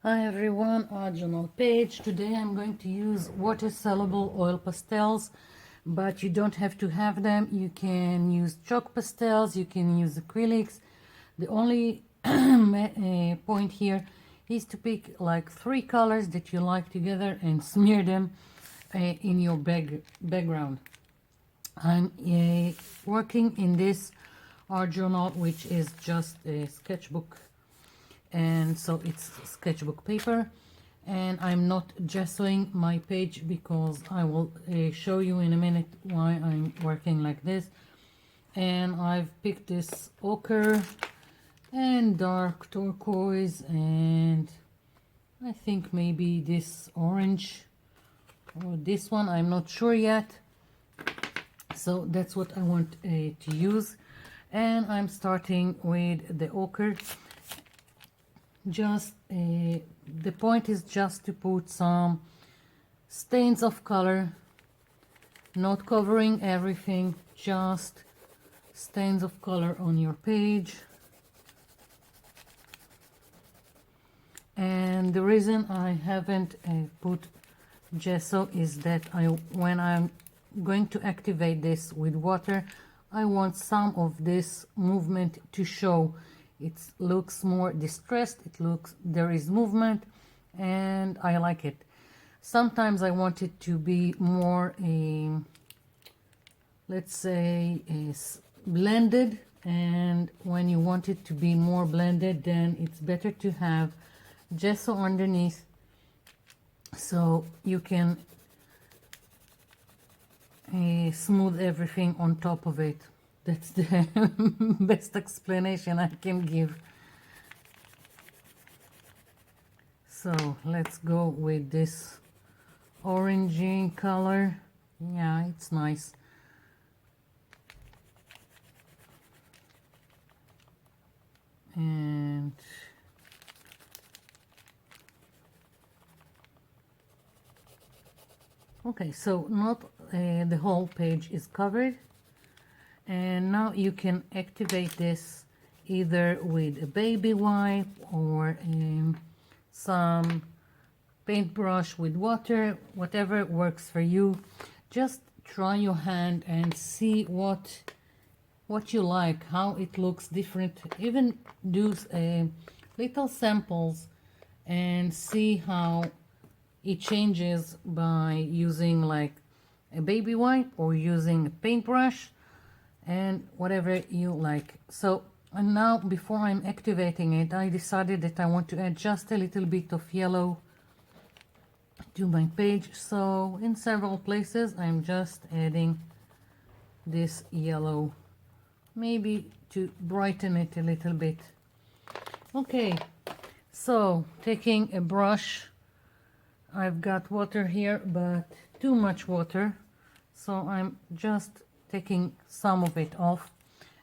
Hi everyone, journal page. Today I'm going to use water soluble oil pastels, but you don't have to have them. You can use chalk pastels, you can use acrylics. The only point here is to pick like 3 colors that you like together and smear them in your background. I'm working in this art journal, which is just a sketchbook, and so it's sketchbook paper, and I'm not gessoing my page because I will show you in a minute why I'm working like this. And I've picked this ochre and dark turquoise, and I think maybe this orange or this one, I'm not sure yet. So that's what I want to use, and I'm starting with the ochre. Just the point is just to put some stains of color, not covering everything, just stains of color on your page. And the reason I haven't put gesso is that when I'm going to activate this with water, I want some of this movement to show. It looks more distressed, there is movement, and I like it. Sometimes I want it to be more let's say blended, and when you want it to be more blended, then it's better to have gesso underneath so you can smooth everything on top of it. That's the best explanation I can give. So let's go with this orangey color. Yeah, it's nice. And okay, so not the whole page is covered. And now you can activate this either with a baby wipe or some paintbrush with water, whatever works for you. Just try your hand and see what you like, how it looks different. Even do little samples and see how it changes by using like a baby wipe or using a paintbrush, and whatever you like. So, and now before I'm activating it, I decided that I want to add just a little bit of yellow to my page. So in several places I'm just adding this yellow, maybe to brighten it a little bit. Okay, so taking a brush, I've got water here, but too much water, so I'm just taking some of it off,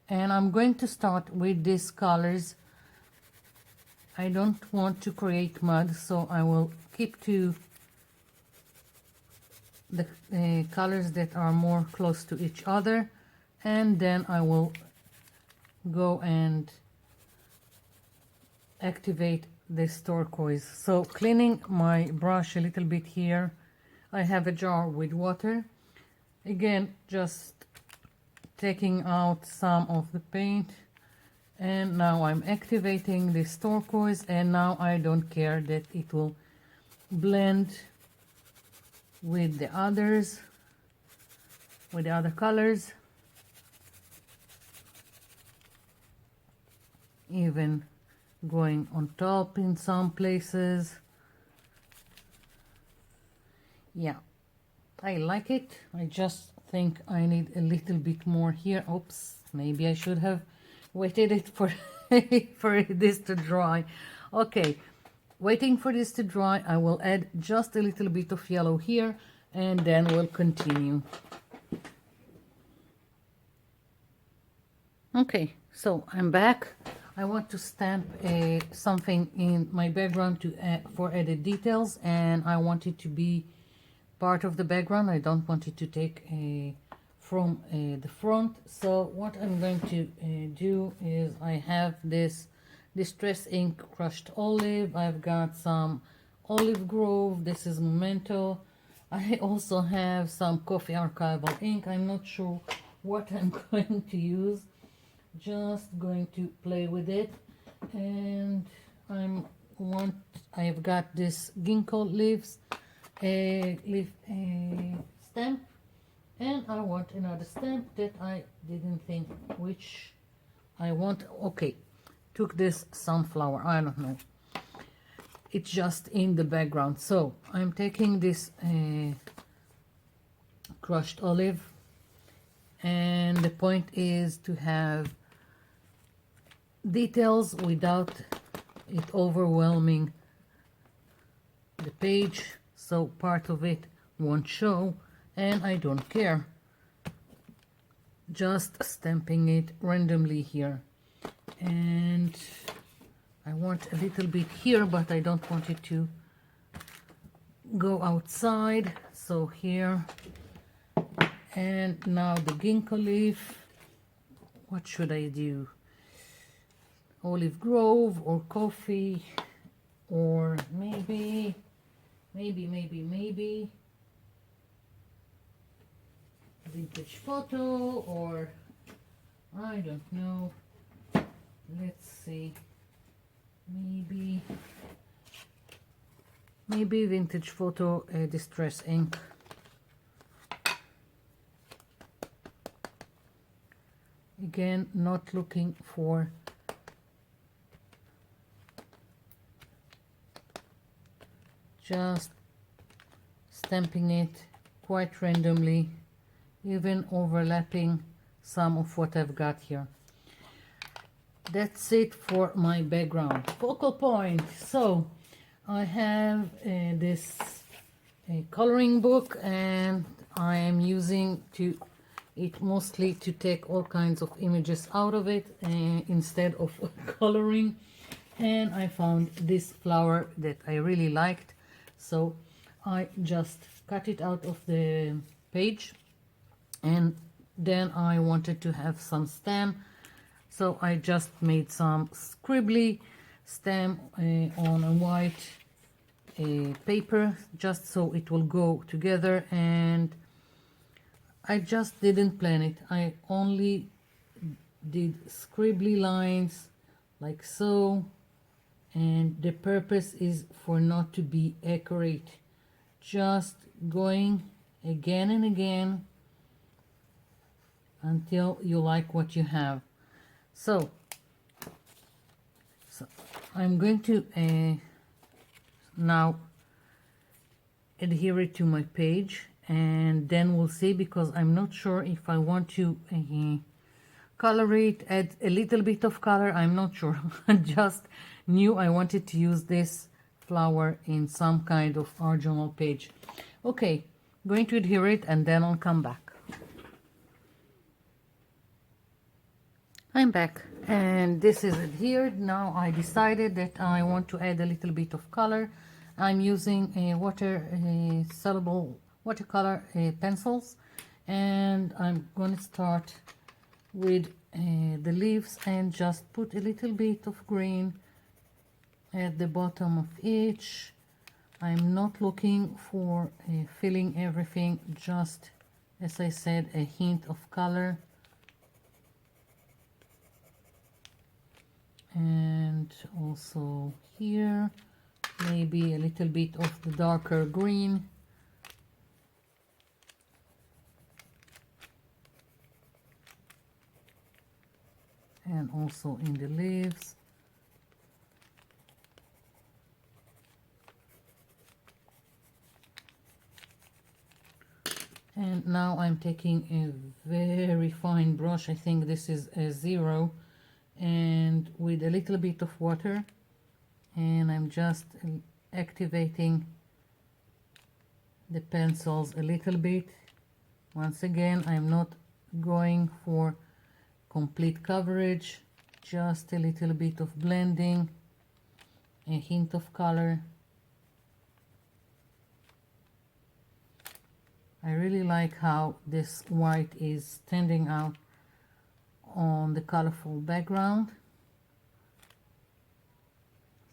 and I'm going to start with these colors. I don't want to create mud, so I will keep to the colors that are more close to each other, and then I will go and activate this turquoise. So cleaning my brush a little bit here, I have a jar with water. Again, just taking out some of the paint, and now I'm activating this turquoise, and now I don't care that it will blend with the others, with the other colors, even going on top in some places. Yeah, I like it. I just think I need a little bit more here. Oops, maybe I should have waited it for for this to dry. Okay, waiting for this to dry, I will add just a little bit of yellow here, and then we'll continue. Okay, so I'm back. I want to stamp something in my background for added details, and I want it to be part of the background. I don't want it to take from the front. So what I'm going to do is, I have this Distress ink crushed olive. I've got some Olive Grove. This is Memento. I also have some coffee archival ink. I'm not sure what I'm going to use. Just going to play with it. And I've got this ginkgo leaf stamp, and I want another stamp that I didn't think which I want. Okay, took this sunflower, I don't know, it's just in the background. So I'm taking this crushed olive, and the point is to have details without it overwhelming the page, so part of it won't show, and I don't care. Just stamping it randomly here, and I want a little bit here, but I don't want it to go outside, so here. And now the ginkgo leaf. What should I do? Olive Grove or coffee, or maybe vintage photo, or I don't know. Let's see. Maybe vintage photo, distress ink. Again, not looking for just stamping it quite randomly, even overlapping some of what I've got here. That's it for my background. Focal point. So I have this coloring book, and I am using it mostly to take all kinds of images out of it instead of coloring. And I found this flower that I really liked, so I just cut it out of the page, and then I wanted to have some stem, so I just made some scribbly stem on a white paper, just so it will go together. And I just didn't plan it. I only did scribbly lines like so, and the purpose is for not to be accurate, just going again and again until you like what you have. So I'm going to now adhere it to my page, and then we'll see, because I'm not sure if I want to color it, add a little bit of color, I'm not sure. I just knew I wanted to use this flower in some kind of art journal page. Okay, going to adhere it, and then I'll come back. I'm back, and this is adhered. Now I decided that I want to add a little bit of color. I'm using a soluble watercolor pencils, and I'm going to start with the leaves and just put a little bit of green at the bottom of each. I'm not looking for filling everything, just, as I said, a hint of color. And also here, maybe a little bit of the darker green. And also in the leaves. And now I'm taking a very fine brush. I think this is a 0, and with a little bit of water, and I'm just activating the pencils a little bit. Once again, I'm not going for complete coverage, just a little bit of blending, a hint of color. I really like how this white is standing out on the colorful background.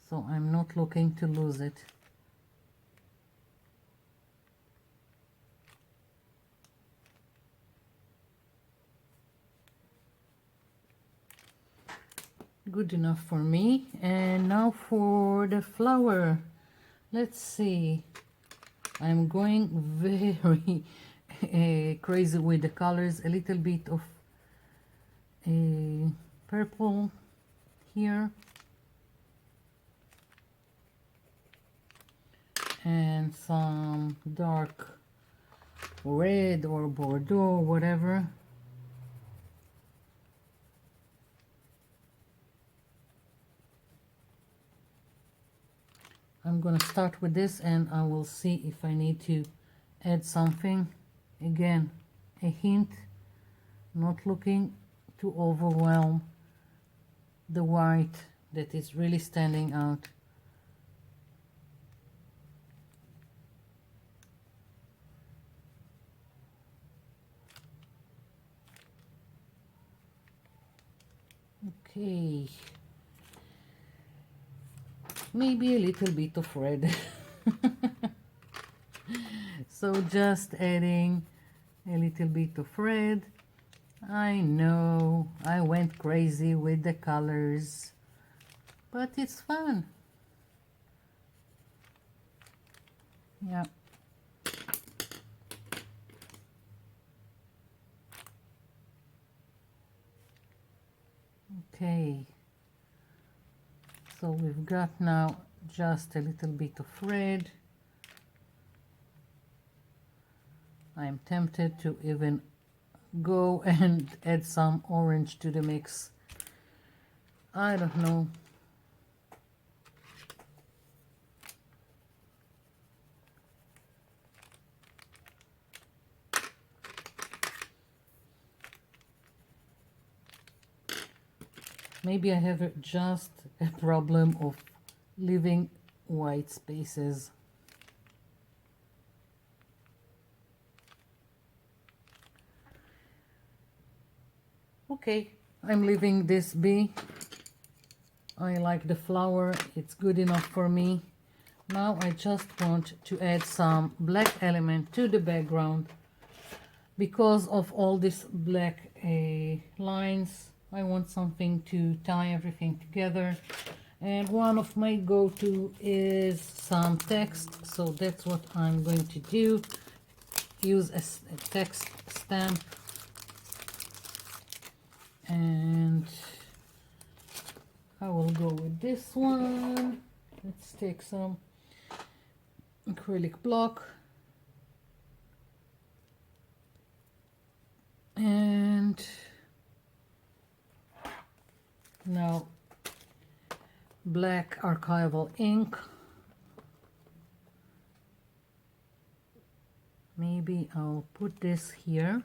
so I'm not looking to lose it. Good enough for me. And now for the flower. Let's see. I'm going very crazy with the colors. A little bit of purple here. And some dark red or Bordeaux, whatever. I'm gonna start with this and I will see if I need to add something. Again, a hint, not looking to overwhelm the white that is really standing out. Okay, maybe a little bit of red. So just adding a little bit of red. I know I went crazy with the colors, but it's fun. Yeah. Okay, so we've got now just a little bit of red. I'm tempted to even go and add some orange to the mix. I don't know. Maybe I have just a problem of leaving white spaces. Okay, I'm leaving this be. I like the flower, it's good enough for me. Now I just want to add some black element to the background. Because of all these black lines, I want something to tie everything together. And one of my go-to is some text, so that's what I'm going to do. Use a text stamp. And I will go with this one. Let's take some acrylic block. And now black archival ink. Maybe I'll put this here.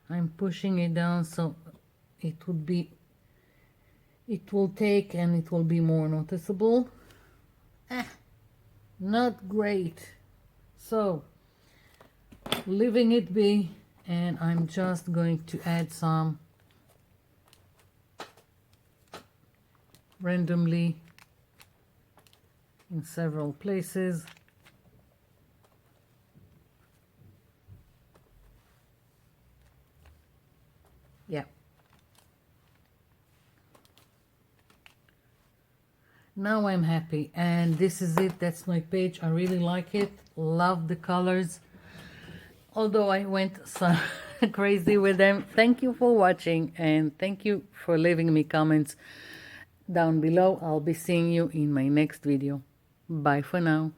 I'm pushing it down so it will take and it will be more noticeable. Not great. So leaving it be, and I'm just going to add some randomly in several places. Yeah. Now I'm happy, and this is it. That's my page. I really like it. Love the colors. Although I went so crazy with them. Thank you for watching, and thank you for leaving me comments down below. I'll be seeing you in my next video. Bye for now.